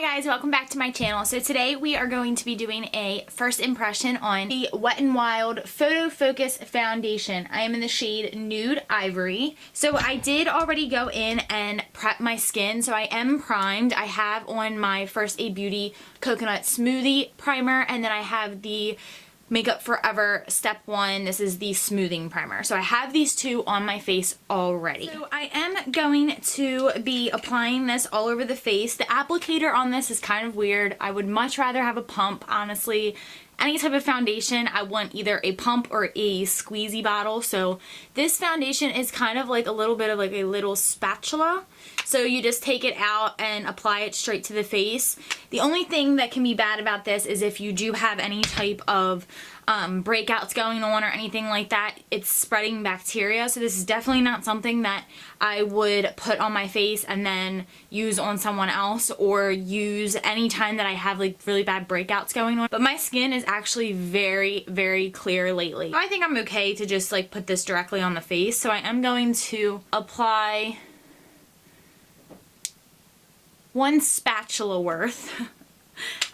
guys, welcome back to my channel. So today we are going to be doing a first impression on the Wet n Wild Photo Focus Foundation. I am in the shade Nude Ivory. So I did already go in and prep my skin, so I am primed. I have on my First Aid Beauty Coconut Smoothie Primer, and then I have the Makeup Forever Step 1. This is the smoothing primer. So I have these two on my face already. So I am going to be applying this all over the face. The applicator on this is kind of weird. I would much rather have a pump, honestly. Any type of foundation, I want either a pump or a squeezy bottle. So this foundation is kind of like a little bit of like a little spatula. So you just take it out and apply it straight to the face. The only thing that can be bad about this is if you do have any type of breakouts going on or anything like that, it's spreading bacteria. So this is definitely not something that I would put on my face and then use on someone else or use anytime that I have like really bad breakouts going on. But my skin is actually very, very clear lately. So I think I'm okay to just like put this directly on the face. So I am going to apply one spatula worth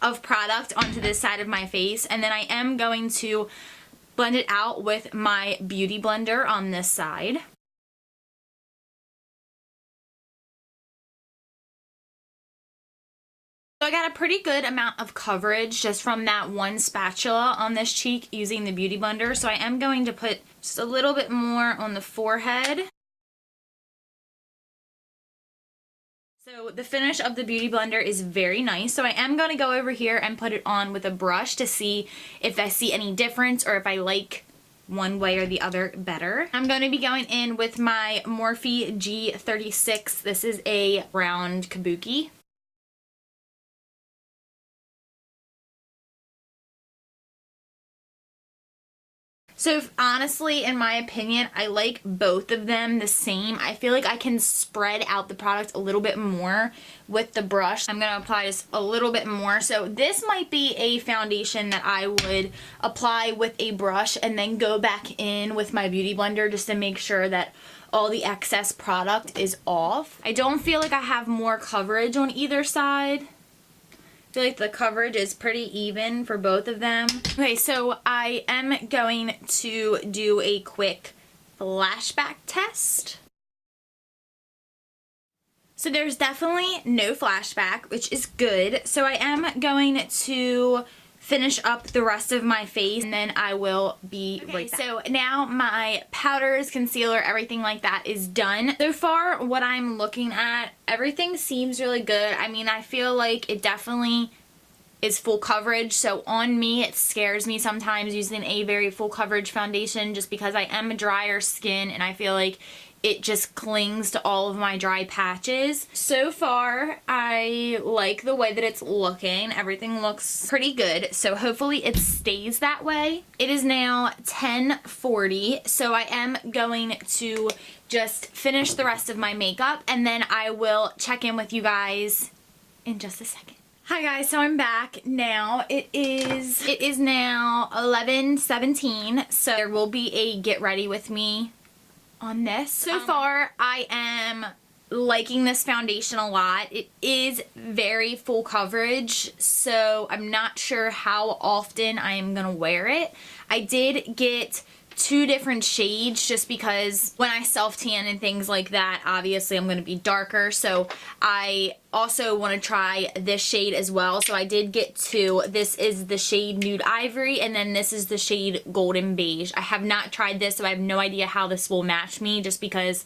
of product onto this side of my face, and then I am going to blend it out with my beauty blender on this side. So I got a pretty good amount of coverage just from that one spatula on this cheek using the beauty blender, so I am going to put just a little bit more on the forehead. So the finish of the Beauty Blender is very nice. So I am going to go over here and put it on with a brush to see if I see any difference or if I like one way or the other better. I'm going to be going in with my Morphe G36. This is a round kabuki. So honestly, in my opinion, I like both of them the same. I feel like I can spread out the product a little bit more with the brush. I'm going to apply just a little bit more. So this might be a foundation that I would apply with a brush and then go back in with my beauty blender just to make sure that all the excess product is off. I don't feel like I have more coverage on either side. I feel like the coverage is pretty even for both of them. Okay, so I am going to do a quick flashback test. So there's definitely no flashback, which is good. So I am going to finish up the rest of my face and then I will be right back. So now my powders, concealer, everything like that is done. So far what I'm looking at, everything seems really good. I mean, I feel like it definitely is full coverage, so on me it scares me sometimes using a very full coverage foundation just because I am a drier skin and I feel like it just clings to all of my dry patches. So far, I like the way that it's looking. Everything looks pretty good, so hopefully it stays that way. It is now 10:40, so I am going to just finish the rest of my makeup and then I will check in with you guys in just a second. Hi guys, so I'm back now. It is now 11:17, so there will be a get ready with me on this. So far, I am liking this foundation a lot. It is very full coverage, so I'm not sure how often I am gonna wear it. I did get two different shades just because when I self-tan and things like that, obviously I'm going to be darker, so I also want to try this shade as well. So I did get two. This is the shade Nude Ivory and then this is the shade Golden Beige. I have not tried this, so I have no idea how this will match me just because,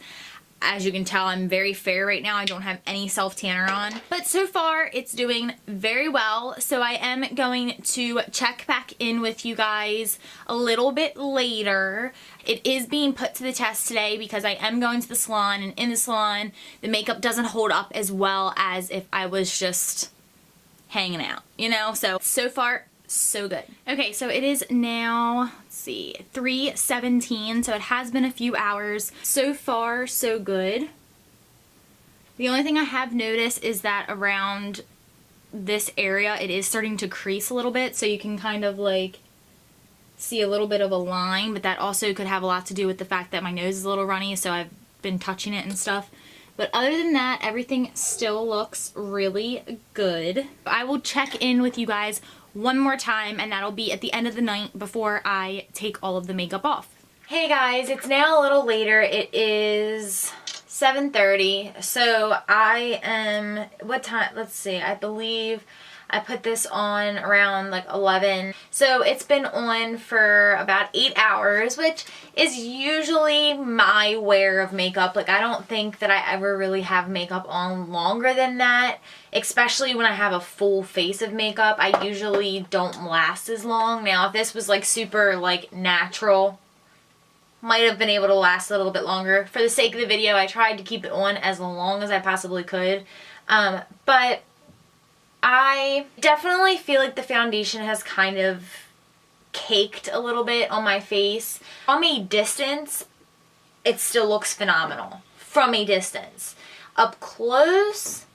as you can tell, I'm very fair right now. I don't have any self-tanner on. But so far, it's doing very well. So I am going to check back in with you guys a little bit later. It is being put to the test today because I am going to the salon, and in the salon, the makeup doesn't hold up as well as if I was just hanging out, you know? So far, so good. Okay, so it is now, let's see, 3:17, so it has been a few hours. So far, so good. The only thing I have noticed is that around this area, it is starting to crease a little bit, so you can kind of like see a little bit of a line, but that also could have a lot to do with the fact that my nose is a little runny, so I've been touching it and stuff. But other than that, everything still looks really good. I will check in with you guys one more time, and that'll be at the end of the night before I take all of the makeup off. Hey guys, it's now a little later. It is 7:30. So I am, what time? Let's see. I believe I put this on around like 11. So it's been on for about 8 hours, which is usually my wear of makeup. Like, I don't think that I ever really have makeup on longer than that, especially when I have a full face of makeup. I usually don't last as long. Now, if this was like super like natural, might have been able to last a little bit longer. For the sake of the video, I tried to keep it on as long as I possibly could. But I definitely feel like the foundation has kind of caked a little bit on my face. From a distance, it still looks phenomenal. From a distance. Up close,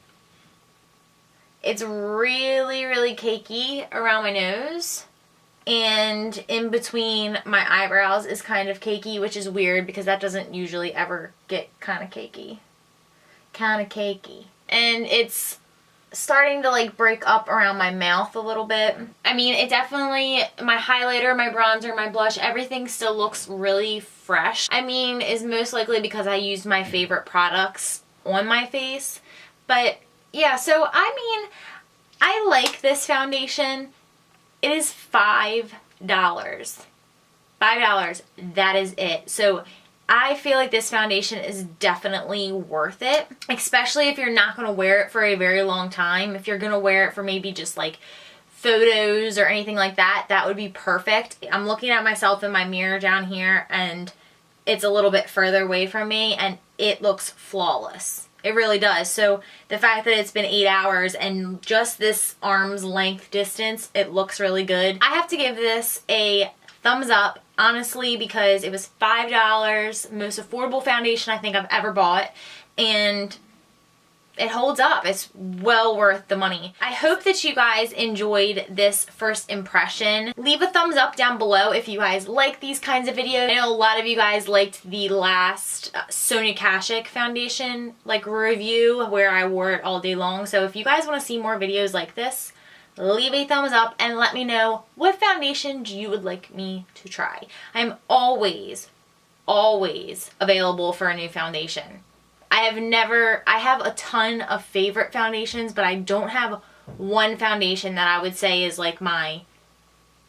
it's really, really cakey around my nose. And in between my eyebrows is kind of cakey, which is weird because that doesn't usually ever get kind of cakey. Kind of cakey. And it's starting to like break up around my mouth a little bit. I mean, it definitely, my highlighter, my bronzer, my blush, everything still looks really fresh. I mean, is most likely because I used my favorite products on my face. But yeah, so I mean, I like this foundation. It is $5. $5. That is it. So I feel like this foundation is definitely worth it, especially if you're not going to wear it for a very long time. If you're going to wear it for maybe just like photos or anything like that, that would be perfect. I'm looking at myself in my mirror down here, and it's a little bit further away from me, and it looks flawless. It really does. So the fact that it's been 8 hours and just this arm's length distance, it looks really good. I have to give this a thumbs up, honestly, because it was $5, most affordable foundation I think I've ever bought, and it holds up. It's well worth the money. I hope that you guys enjoyed this first impression. Leave a thumbs up down below if you guys like these kinds of videos. I know a lot of you guys liked the last Sonia Kashuk foundation like review where I wore it all day long. So if you guys want to see more videos like this, leave a thumbs up and let me know what foundation you would like me to try. I'm always available for a new foundation. I have a ton of favorite foundations, but I don't have one foundation that I would say is like my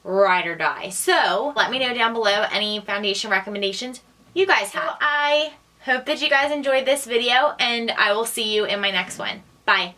ride or die. So let me know down below any foundation recommendations you guys have. I hope that you guys enjoyed this video, and I will see you in my next one. Bye.